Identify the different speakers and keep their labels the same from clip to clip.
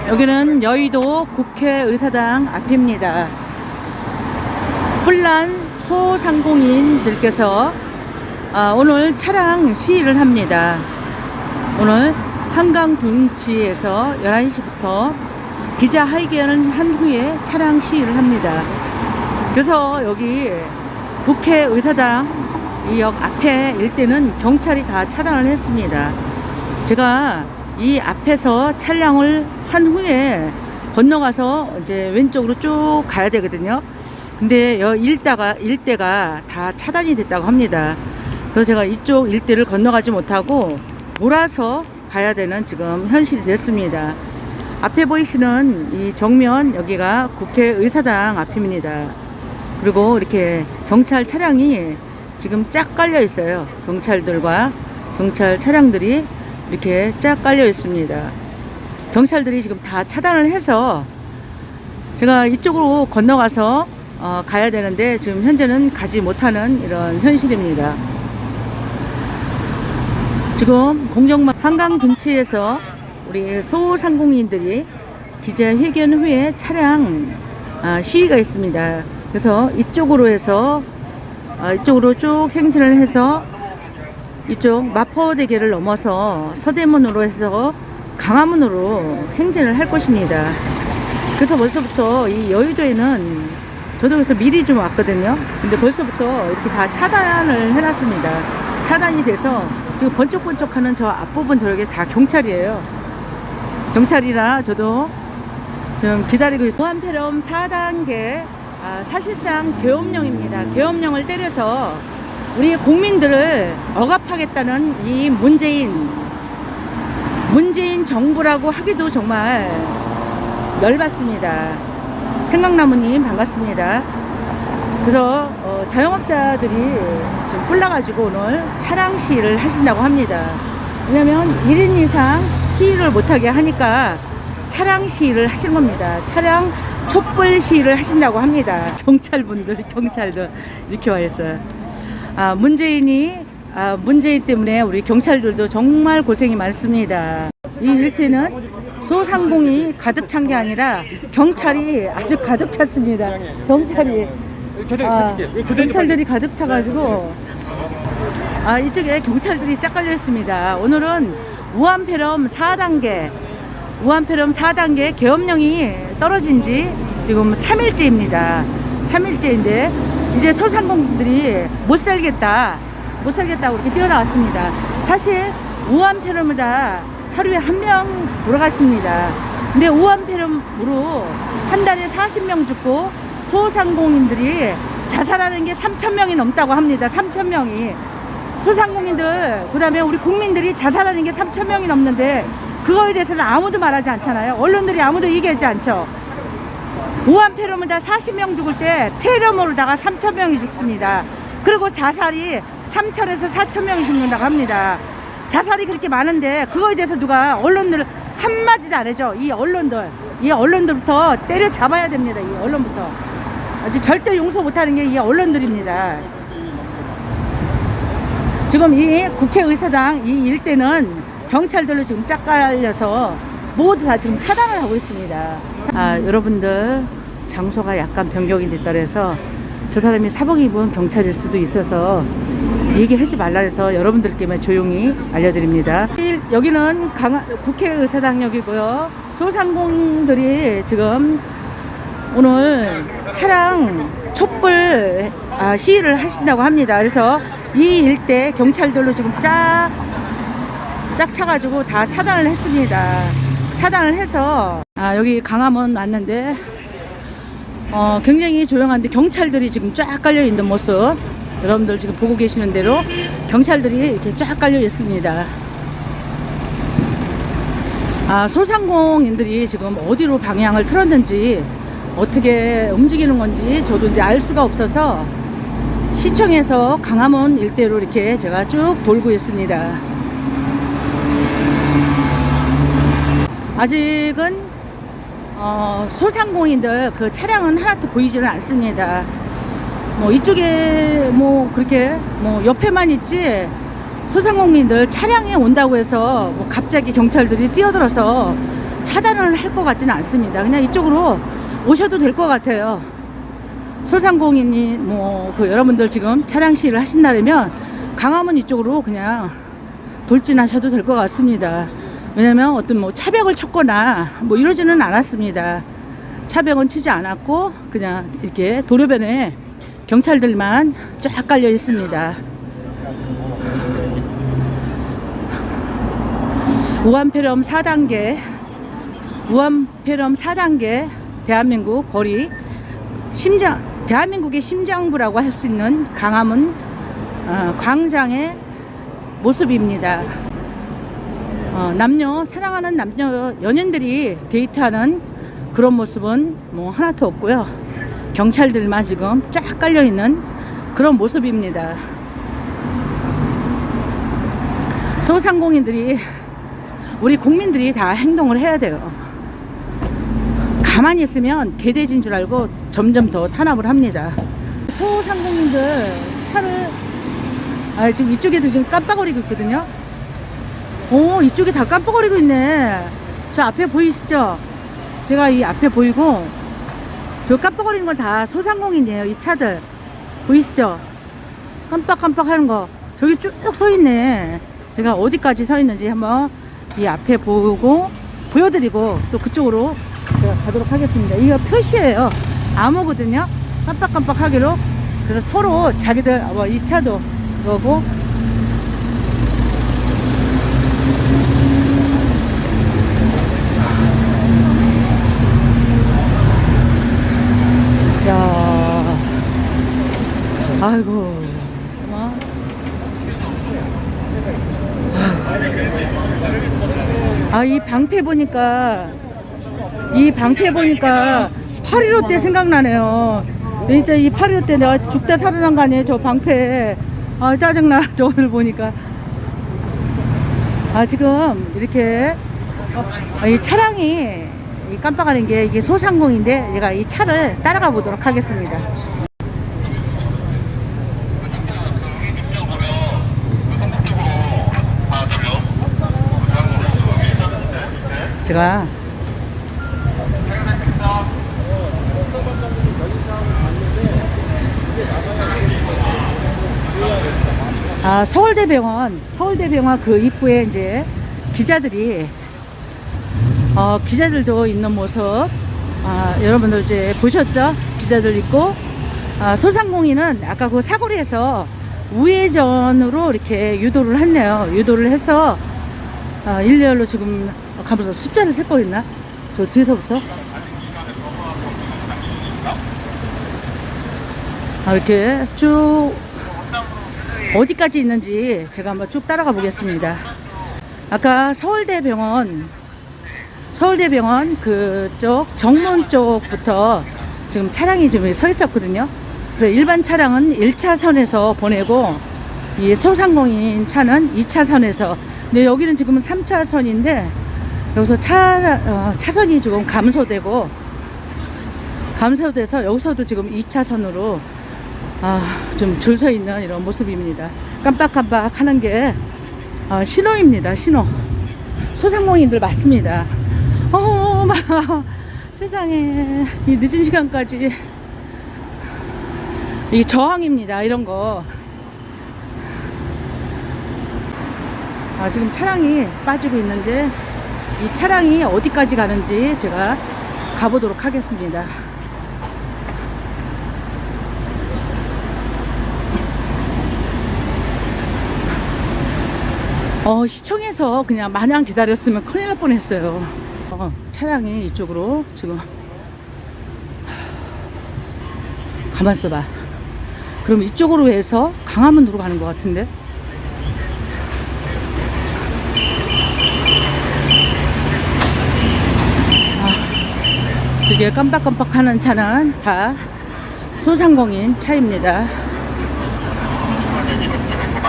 Speaker 1: 여기는 여의도 국회의사당 앞입니다. 혼란 소상공인들께서 오늘 차량 시위를 합니다. 오늘 한강 둔치에서 11시부터 기자회견을 한 후에 차량 시위를 합니다. 그래서 여기 국회의사당 이 역 앞에 일대는 경찰이 다 차단을 했습니다. 제가 이 앞에서 차량을 한 후에 건너가서 이제 왼쪽으로 쭉 가야 되거든요. 근데 일대가 다 차단이 됐다고 합니다. 그래서 제가 이쪽 일대를 건너가지 못하고 몰아서 가야 되는 지금 현실이 됐습니다. 앞에 보이시는 이 정면 여기가 국회의사당 앞입니다. 그리고 이렇게 경찰 차량이 지금 쫙 깔려 있어요. 경찰들과 경찰 차량들이 이렇게 쫙 깔려 있습니다. 경찰들이 지금 다 차단을 해서 제가 이쪽으로 건너가서 가야 되는데 지금 현재는 가지 못하는 이런 현실입니다. 지금 공정망 한강 둔치에서 우리 소상공인들이 기자회견 후에 차량 시위가 있습니다. 그래서 이쪽으로 해서 이쪽으로 쭉 행진을 해서 이쪽 마포대교를 넘어서 서대문으로 해서 강화문으로 행진을 할 것입니다. 그래서 벌써부터 이 여의도에는 저도 그래서 미리 좀 왔거든요. 근데 벌써부터 이렇게 다 차단을 해놨습니다. 차단이 돼서 지금 번쩍번쩍하는 저 앞부분 저렇게 다 경찰이에요. 경찰이라 저도 지금 기다리고 있어요. 무한폐렴 4단계 사실상 계엄령입니다. 계엄령을 때려서 우리 국민들을 억압하겠다는 이 문재인 정부라고 하기도 정말 열받습니다. 생각나무님 반갑습니다. 그래서 자영업자들이 지금 뿔나가지고 오늘 차량 시위를 하신다고 합니다. 왜냐면 1인 이상 시위를 못하게 하니까 차량 시위를 하신 겁니다. 차량 촛불 시위를 하신다고 합니다. 경찰들 이렇게 와 있어요. 문재인 때문에 우리 경찰들도 정말 고생이 많습니다. 이 일대는 소상공이 가득 찬 게 아니라 경찰이 아주 가득 찼습니다. 경찰들이 가득 차가지고 이쪽에 경찰들이 쫙 깔려 있습니다. 오늘은 무한폐렴 4단계 계엄령이 떨어진 지 지금 3일째입니다. 3일째인데 이제 소상공인들이 못 살겠다고 이렇게 뛰어나왔습니다. 사실 무한폐렴보다 하루에 1명 돌아가십니다. 근데 무한폐렴으로 한 달에 40명 죽고 소상공인들이 자살하는 게 3,000명이 넘다고 합니다. 3,000명이 소상공인들 그다음에 우리 국민들이 자살하는 게 3,000명이 넘는데 그거에 대해서는 아무도 말하지 않잖아요. 언론들이 아무도 얘기하지 않죠. 무한폐렴으로다 40명 죽을 때 폐렴으로다가 3,000명이 죽습니다. 그리고 자살이 3,000에서 4,000명이 죽는다고 합니다. 자살이 그렇게 많은데 그거에 대해서 누가 언론들 한마디도 안 해줘. 이 언론들부터 때려잡아야 됩니다. 이 언론부터 아주 절대 용서 못하는 게 이 언론들입니다. 지금 이 국회의사당 이 일대는 경찰들로 지금 짝 깔려서 모두 다 지금 차단을 하고 있습니다. 여러분들 장소가 약간 변경이 됐다 그래서 저 사람이 사복 입은 경찰일 수도 있어서 얘기하지 말라 해서 여러분들께만 조용히 알려드립니다. 여기는 국회의사당역이고요. 소상공인들이 지금 오늘 차량 촛불 시위를 하신다고 합니다. 그래서 이 일대 경찰들로 지금 쫙 차가지고 다 차단을 했습니다. 차단을 해서 여기 강화문 왔는데 굉장히 조용한데 경찰들이 지금 쫙 깔려 있는 모습 여러분들 지금 보고 계시는 대로 경찰들이 이렇게 쫙 깔려 있습니다. 소상공인들이 지금 어디로 방향을 틀었는지 어떻게 움직이는 건지 저도 이제 알 수가 없어서 시청에서 강화문 일대로 이렇게 제가 쭉 돌고 있습니다. 아직은 소상공인들 그 차량은 하나도 보이지는 않습니다. 뭐 이쪽에 뭐 그렇게 뭐 옆에만 있지 소상공인들 차량이 온다고 해서 뭐 갑자기 경찰들이 뛰어들어서 차단을 할 것 같지는 않습니다. 그냥 이쪽으로 오셔도 될 것 같아요. 소상공인이 여러분들 지금 차량 시위를 하신다면 강화문 이쪽으로 그냥 돌진하셔도 될 것 같습니다. 왜냐면 어떤 차벽을 쳤거나 이러지는 않았습니다. 차벽은 치지 않았고 그냥 이렇게 도로변에 경찰들만 쫙 깔려 있습니다. 우한폐렴 4단계 대한민국 거리 대한민국의 심장부라고 할 수 있는 강화문 광장의 모습입니다. 사랑하는 남녀 연인들이 데이트하는 그런 모습은 하나도 없고요. 경찰들만 지금 쫙 깔려 있는 그런 모습입니다. 소상공인들이 우리 국민들이 다 행동을 해야 돼요. 가만히 있으면 개돼지인 줄 알고 점점 더 탄압을 합니다. 소상공인들 차를 지금 이쪽에도 지금 깜빡거리고 있거든요. 이쪽에 다 깜빡거리고 있네. 저 앞에 보이시죠? 제가 이 앞에 보이고 저 깜빡거리는 건 다 소상공인이에요. 이 차들 보이시죠? 깜빡깜빡 하는 거 저기 쭉 서 있네. 제가 어디까지 서 있는지 한번 이 앞에 보여드리고 또 그쪽으로 제가 가도록 하겠습니다. 이거 표시예요. 암호거든요. 깜빡깜빡 하기로. 그래서 서로 자기들 이 차도 그러고 야, 아이고 이 방패 보니까 8.15 때 생각나네요. 진짜 이 8.15 때 내가 죽다 살아난 거 아니에요? 저 방패. 짜증나. 저들 보니까. 지금 이렇게 이 차량이 깜빡하는 게 이게 소상공인데 제가 이 차를 따라가 보도록 하겠습니다. 제가 서울대병원 그 입구에 이제 기자들도 있는 모습 여러분들 이제 보셨죠? 기자들 있고 소상공인은 아까 그 사거리에서 우회전으로 이렇게 유도를 했네요. 유도를 해서 일렬로 지금 가면서 숫자를 세고 있나? 저 뒤에서부터 이렇게 쭉 어디까지 있는지 제가 한번 쭉 따라가 보겠습니다. 아까 서울대병원 그쪽 정문 쪽부터 지금 차량이 지금 서 있었거든요. 그래서 일반 차량은 1차선에서 보내고 이 소상공인 차는 2차선에서. 근데 여기는 지금 3차선인데 여기서 차선이 지금 감소돼서 여기서도 지금 2차선으로 좀 줄 서 있는 이런 모습입니다. 깜빡깜빡 하는 게 신호입니다. 신호. 소상공인들 맞습니다. 세상에 이 늦은 시간까지 이 저항입니다. 이런 거. 지금 차량이 빠지고 있는데 이 차량이 어디까지 가는지 제가 가보도록 하겠습니다. 시청에서 그냥 마냥 기다렸으면 큰일 날 뻔했어요. 차량이 이쪽으로 지금 가만 있어봐. 그럼 이쪽으로 해서 강화문으로 가는 것 같은데. 이게 깜빡깜빡하는 차는 다 소상공인 차입니다.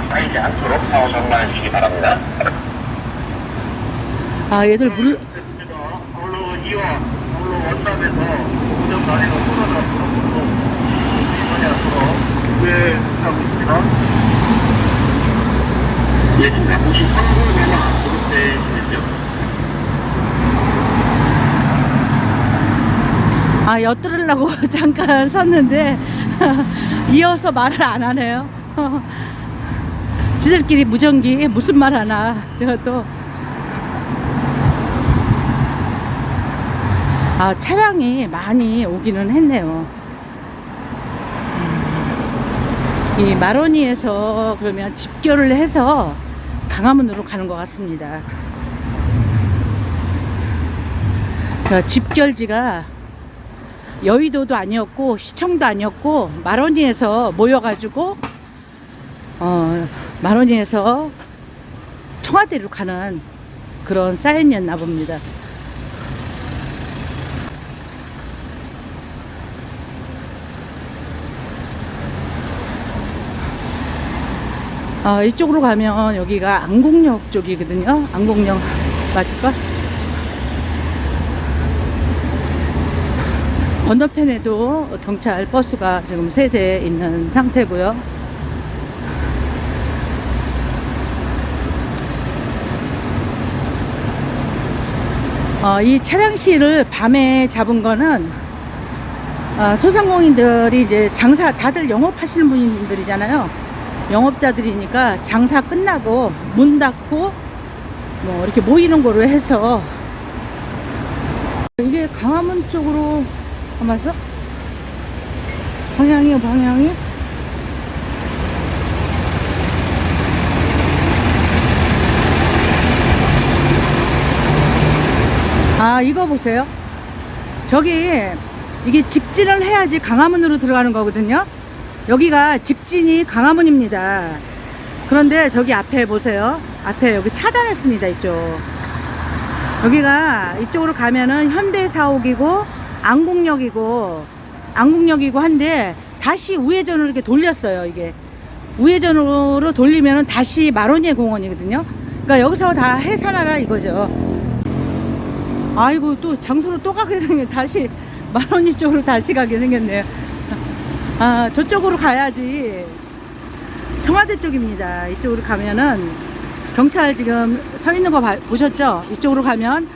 Speaker 1: 쌓이지 않도록 사후 정관해주시기 바랍니다. 얘들 물. 서울로 2화, 서울로 원탑에서 운전 다니는 코로나 앞으로 이번에 앞으로 구에 하고 있습니다. 지금 93분 내나 그룹에 있죠. 엿들으려고 잠깐 섰는데 이어서 말을 안 하네요. 지들끼리 무전기 무슨 말 하나. 제가 또 차량이 많이 오기는 했네요. 이 마로니에서 그러면 집결을 해서 강화문으로 가는 것 같습니다. 집결지가 여의도도 아니었고 시청도 아니었고 마로니에서 모여가지고 마로니에서 청와대로 가는 그런 사인이었나 봅니다. 이쪽으로 가면 여기가 안국역 쪽이거든요. 안국역 맞을까? 건너편에도 경찰 버스가 지금 3대 있는 상태고요. 이 차량 시위를 밤에 잡은 거는 소상공인들이 이제 장사 다들 영업하시는 분들이잖아요. 영업자들이니까 장사 끝나고 문 닫고 뭐 이렇게 모이는 거로 해서 이게 강화문 쪽으로 가면서 방향이 이거 보세요. 저기 이게 직진을 해야지 강화문으로 들어가는 거거든요. 여기가 직진이 강화문입니다. 그런데 저기 앞에 보세요. 앞에 여기 차단했습니다. 이쪽 여기가 이쪽으로 가면은 현대사옥이고 안국역이고 한데 다시 우회전으로 이렇게 돌렸어요. 이게 우회전으로 돌리면은 다시 마로니에 공원이거든요. 그러니까 여기서 다 해산하라 이거죠. 아이고 또 장소로 또 가게 생겼네. 다시 마로니 쪽으로 다시 가게 생겼네요. 저쪽으로 가야지. 청와대 쪽입니다. 이쪽으로 가면은 경찰 지금 서 있는 거 보셨죠? 이쪽으로 가면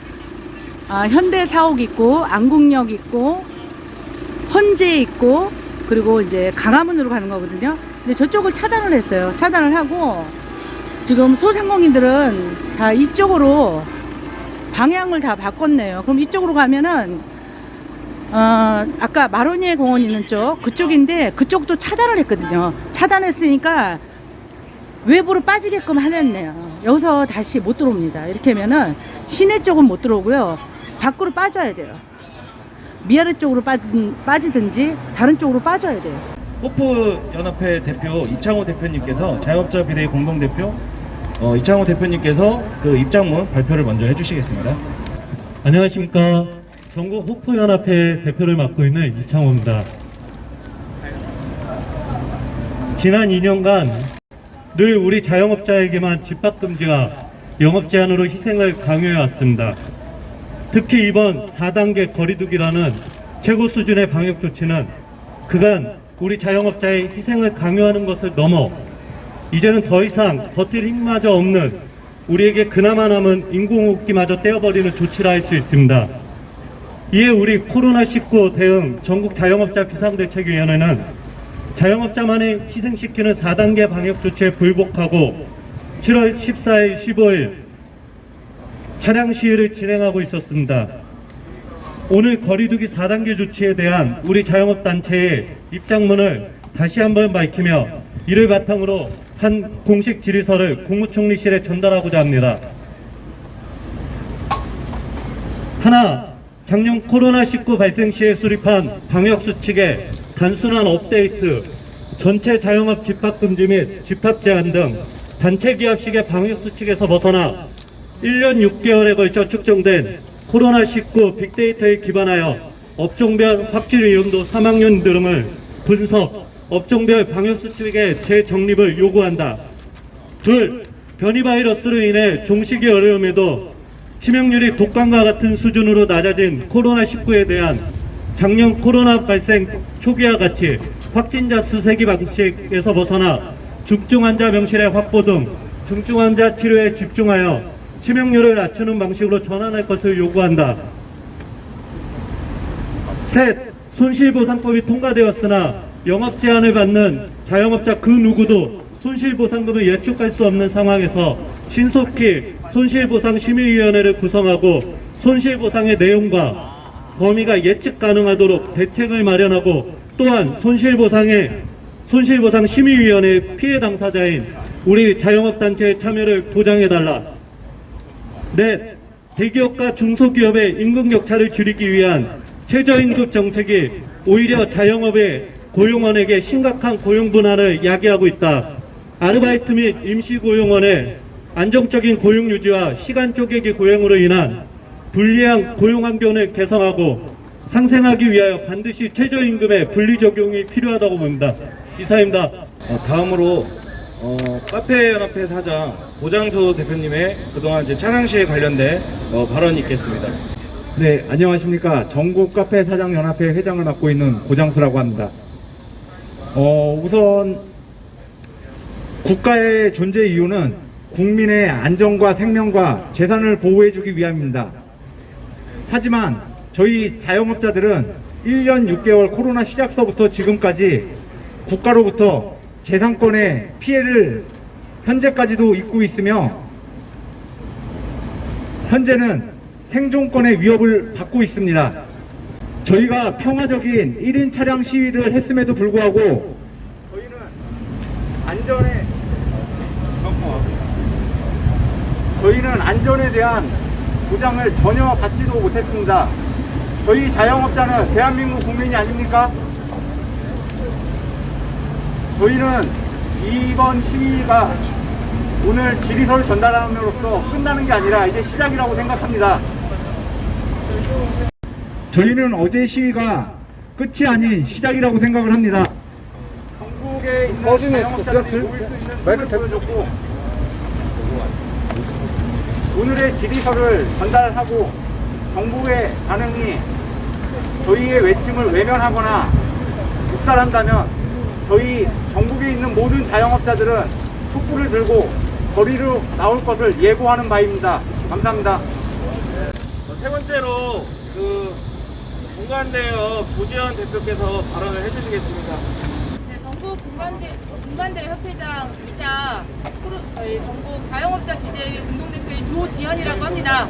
Speaker 1: 현대사옥 있고 안국역 있고 헌재 있고 그리고 이제 강화문으로 가는 거거든요. 근데 저쪽을 차단을 했어요. 차단을 하고 지금 소상공인들은 다 이쪽으로 방향을 다 바꿨네요. 그럼 이쪽으로 가면은 아까 마로니에 공원 있는 쪽 그쪽인데 그쪽도 차단을 했거든요. 차단했으니까 외부로 빠지게끔 해냈네요. 여기서 다시 못 들어옵니다. 이렇게 하면은 시내 쪽은 못 들어오고요. 밖으로 빠져야 돼요. 미아래 쪽으로 빠지든지 다른 쪽으로 빠져야 돼요.
Speaker 2: 호프연합회 대표 이창호 대표님께서 자영업자 비대위 공동대표 이창호 대표님께서 그 입장문 발표를 먼저 해주시겠습니다.
Speaker 3: 안녕하십니까. 전국 호프연합회 대표를 맡고 있는 이창호입니다. 지난 2년간 늘 우리 자영업자에게만 집합금지와 영업제한으로 희생을 강요해왔습니다. 특히 이번 4단계 거리두기라는 최고 수준의 방역 조치는 그간 우리 자영업자의 희생을 강요하는 것을 넘어 이제는 더 이상 버틸 힘마저 없는 우리에게 그나마 남은 인공호흡기마저 떼어버리는 조치라 할 수 있습니다. 이에 우리 코로나19 대응 전국 자영업자 비상대책위원회는 자영업자만이 희생시키는 4단계 방역 조치에 불복하고 7월 14일, 15일 차량 시위를 진행하고 있었습니다. 오늘 거리두기 4단계 조치에 대한 우리 자영업단체의 입장문을 다시 한번 밝히며 이를 바탕으로 한 공식 질의서를 국무총리실에 전달하고자 합니다. 하나, 작년 코로나19 발생 시에 수립한 방역수칙의 단순한 업데이트, 전체 자영업 집합금지 및 집합제한 등 단체 기합식의 방역수칙에서 벗어나 1년 6개월에 걸쳐 축적된 코로나19 빅데이터에 기반하여 업종별 확진 위험도 사망률 등을 분석, 업종별 방역수칙의 재정립을 요구한다. 둘, 변이 바이러스로 인해 종식이 어려움에도 치명률이 독감과 같은 수준으로 낮아진 코로나19에 대한 작년 코로나 발생 초기와 같이 확진자 수 세기 방식에서 벗어나 중증환자 명실의 확보 등 중증환자 치료에 집중하여 치명률을 낮추는 방식으로 전환할 것을 요구한다. 셋, 손실보상법이 통과되었으나 영업 제한을 받는 자영업자 그 누구도 손실보상금을 예측할 수 없는 상황에서 신속히 손실보상심의위원회를 구성하고 손실보상의 내용과 범위가 예측 가능하도록 대책을 마련하고, 또한 손실보상심의위원회 피해 당사자인 우리 자영업단체의 참여를 보장해달라. 넷, 대기업과 중소기업의 임금격차를 줄이기 위한 최저임금 정책이 오히려 자영업의 고용원에게 심각한 고용분할을 야기하고 있다. 아르바이트 및 임시고용원의 안정적인 고용 유지와 시간 쪼개기 고용으로 인한 불리한 고용환경을 개선하고 상생하기 위하여 반드시 최저임금의 분리 적용이 필요하다고 봅니다. 이사입니다.
Speaker 2: 다음으로 카페연합회 사장 고장수 대표님의 그동안 제 차량 시에 관련된 발언이 있겠습니다.
Speaker 4: 네, 안녕하십니까. 전국 카페 사장 연합회 회장을 맡고 있는 고장수라고 합니다. 우선 국가의 존재 이유는 국민의 안전과 생명과 재산을 보호해주기 위함입니다. 하지만 저희 자영업자들은 1년 6개월 코로나 시작서부터 지금까지 국가로부터 재산권의 피해를 현재까지도 입고 있으며, 현재는 생존권의 위협을 받고 있습니다. 저희가 평화적인 1인 차량 시위를 했음에도 불구하고 저희는 안전에 대한 보장을 전혀 받지도 못했습니다. 저희 자영업자는 대한민국 국민이 아닙니까? 저희는 이번 시위가 오늘 질의서를 전달함으로써 끝나는 게 아니라 이제 시작이라고 생각합니다. 저희는 어제 시위가 끝이 아닌 시작이라고 생각을 합니다. 전국에 있는 자영업자들이 모일 수 있는 힘을 보여줬고, 오늘의 질의서를 전달하고 정부의 반응이 저희의 외침을 외면하거나 묵살한다면 저희 전국에 있는 모든 자영업자들은 촛불을 들고 거리로 나올 것을 예고하는 바입니다. 감사합니다.
Speaker 2: 세 번째로 공관대협 조지현 대표께서 발언을 해주시겠습니다.
Speaker 5: 네, 전국 공관대 협회장이자 전국 자영업자 기대 공동대표인 조지현이라고 합니다.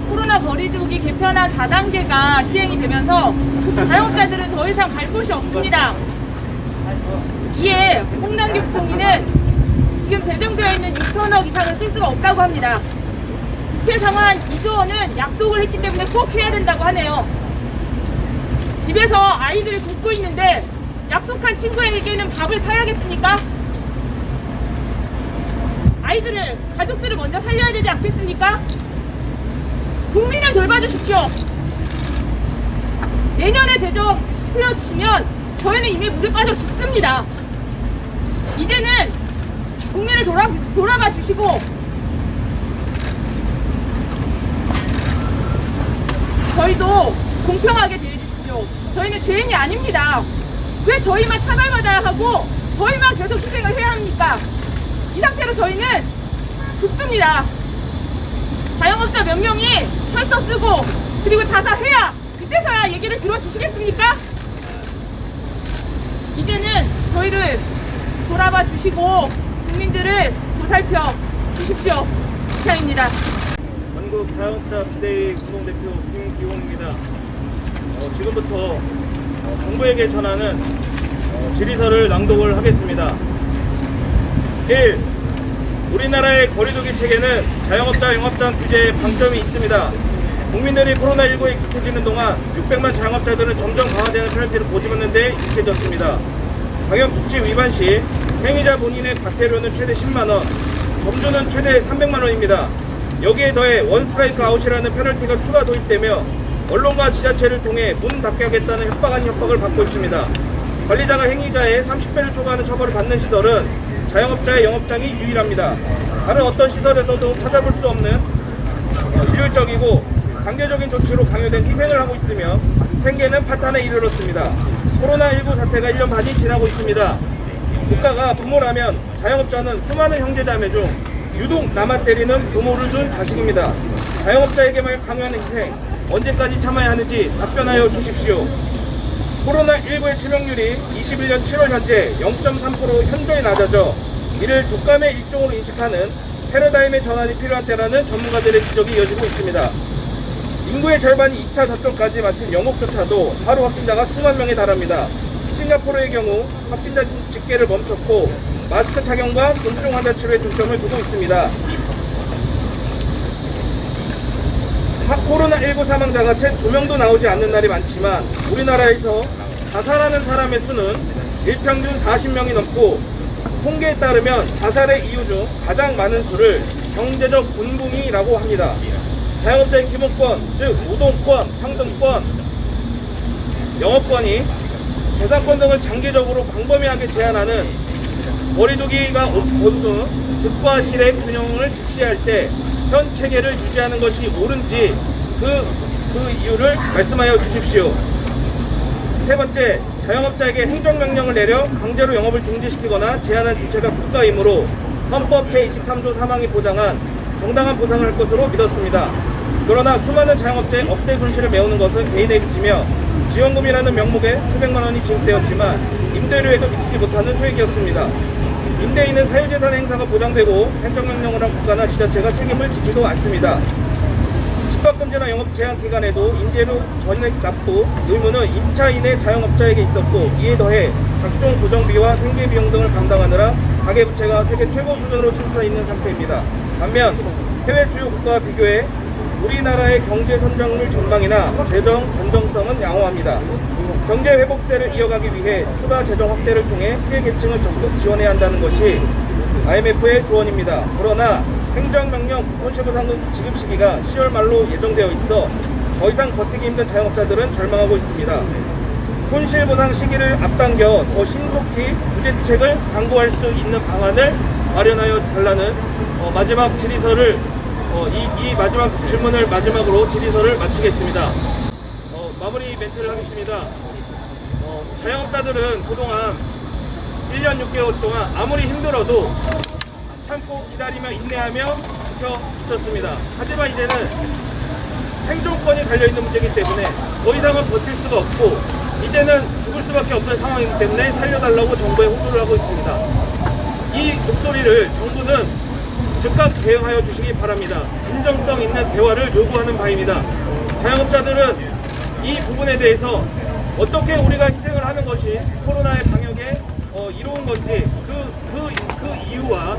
Speaker 5: 코로나 거리두기 개편안 4단계가 시행이 되면서 자영업자들은 더 이상 갈 곳이 없습니다. 이에 홍남기 부총리는 지금 제정되어 있는 6천억 이상은 쓸 수가 없다고 합니다. 부채 상환 2조 원은 약속을 했기 때문에 꼭 해야 된다고 하네요. 집에서 아이들을 돕고 있는데 약속한 친구에게는 밥을 사야겠습니까? 가족들을 먼저 살려야 되지 않겠습니까? 국민을 돌봐주십시오. 내년에 재정 풀려주시면 저희는 이미 물에 빠져 죽습니다. 이제는 국민을 돌아봐 주시고 저희도 공평하게 대해주십시오. 저희는 죄인이 아닙니다. 왜 저희만 차별받아야 하고 저희만 계속 희생을 해야 합니까? 이 상태로 저희는 죽습니다. 자영업자 몇 명이 혈서 쓰고 그리고 자살해야 그때서야 얘기를 들어주시겠습니까? 이제는 저희를 돌아봐 주시고 국민들을 보살펴 주십시오. 이상입니다.
Speaker 2: 전국 자영업자 비대위 공동대표 김기홍입니다. 지금부터 정부에게 전하는 질의서를 낭독을 하겠습니다. 1. 우리나라의 거리두기 체계는 자영업자 영업장 규제에 방점이 있습니다. 국민들이 코로나19에 익숙해지는 동안 600만 자영업자들은 점점 강화되는 페널티를 고집하는 데 익숙해졌습니다. 방역수칙 위반 시 행위자 본인의 과태료는 최대 10만원, 점주는 최대 300만원입니다. 여기에 더해 원스트라이크 아웃이라는 페널티가 추가 도입되며 언론과 지자체를 통해 문 닫게 하겠다는 협박 아닌 협박을 받고 있습니다. 관리자가 행위자의 30배를 초과하는 처벌을 받는 시설은 자영업자의 영업장이 유일합니다. 다른 어떤 시설에서도 찾아볼 수 없는 일률적이고 강제적인 조치로 강요된 희생을 하고 있으며 생계는 파탄에 이르렀습니다. 코로나19 사태가 1년 반이 지나고 있습니다. 국가가 부모라면 자영업자는 수많은 형제자매 중 유독 남아 때리는 부모를 둔 자식입니다. 자영업자에게만 강요하는 희생, 언제까지 참아야 하는지 답변하여 주십시오. 코로나19의 치명률이 21년 7월 현재 0.3% 현저히 낮아져 이를 독감의 일종으로 인식하는 패러다임의 전환이 필요한 때라는 전문가들의 지적이 이어지고 있습니다. 인구의 절반이 2차 접종까지 마친 영국조차도 하루 확진자가 수만 명에 달합니다. 싱가포르의 경우 확진자 집계를 멈췄고 마스크 착용과 곤충 환자 치료에 중점을 두고 있습니다. 코로나19 사망자가 채 2명도 나오지 않는 날이 많지만 우리나라에서 자살하는 사람의 수는 일평균 40명이 넘고 통계에 따르면 자살의 이유 중 가장 많은 수를 경제적 곤붕이라고 합니다. 자영업자의 기본권, 즉 노동권, 상등권, 영업권이 재산권 등을 장기적으로 광범위하게 제한하는 거리두기가 없는 득과 실의 균형을実施할 때 현 체계를 유지하는 것이 옳은지 그 이유를 말씀하여 주십시오. 세 번째, 자영업자에게 행정명령을 내려 강제로 영업을 중지시키거나 제한한 주체가 국가이므로 헌법 제23조 3항이 보장한 정당한 보상을 할 것으로 믿었습니다. 그러나 수많은 자영업자의 억대 손실을 메우는 것은 개인의 빚이며 지원금이라는 명목에 수백만 원이 지급되었지만 임대료에도 미치지 못하는 소액이었습니다. 임대인은 사유재산 행사가 보장되고 행정명령을 한 국가나 지자체가 책임을 지지도 않습니다. 집합금지나 영업 제한 기간에도 임대료 전액 납부 의무는 임차인의 자영업자에게 있었고 이에 더해 각종 고정비와 생계비용 등을 감당하느라 가계부채가 세계 최고 수준으로 치솟아 있는 상태입니다. 반면 해외 주요 국가와 비교해 우리나라의 경제 성장률 전망이나 재정 건전성은 양호합니다. 경제 회복세를 이어가기 위해 추가 재정 확대를 통해 피해 계층을 적극 지원해야 한다는 것이 IMF의 조언입니다. 그러나 행정명령 손실보상금 지급 시기가 10월 말로 예정되어 있어 더 이상 버티기 힘든 자영업자들은 절망하고 있습니다. 손실보상 시기를 앞당겨 더 신속히 구제책을 강구할 수 있는 방안을 마련하여 달라는 마지막 질의서를 이 마지막 질문을 마지막으로 질의서를 마치겠습니다. 마무리 멘트를 하겠습니다. 자영업자들은 그동안 1년 6개월 동안 아무리 힘들어도 참고 기다리며 인내하며 지켜 있었습니다. 하지만 이제는 생존권이 달려있는 문제이기 때문에 더 이상은 버틸 수가 없고 이제는 죽을 수밖에 없는 상황이기 때문에 살려달라고 정부에 호소를 하고 있습니다. 이 목소리를 정부는 즉각 대응하여 주시기 바랍니다. 진정성 있는 대화를 요구하는 바입니다. 자영업자들은 이 부분에 대해서 어떻게 우리가 희생을 하는 것이 코로나의 방역에 이로운 건지 그 이유와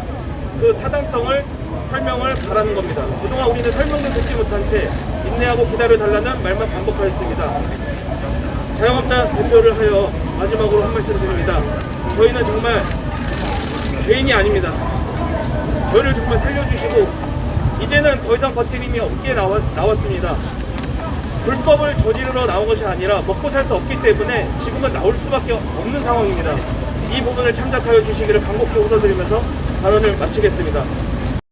Speaker 2: 그 타당성을 설명을 바라는 겁니다. 그동안 우리는 설명도 듣지 못한 채 인내하고 기다려달라는 말만 반복하였습니다. 자영업자 대표를 하여 마지막으로 한 말씀 드립니다. 저희는 정말 죄인이 아닙니다. 저희를 정말 살려주시고 이제는 더 이상 버틸 힘이 없게 나왔습니다. 불법을 저지르러 나온 것이 아니라 먹고 살 수 없기 때문에 지금은 나올 수밖에 없는 상황입니다. 이 부분을 참작하여 주시기를 간곡히 호소드리면서 발언을 마치겠습니다.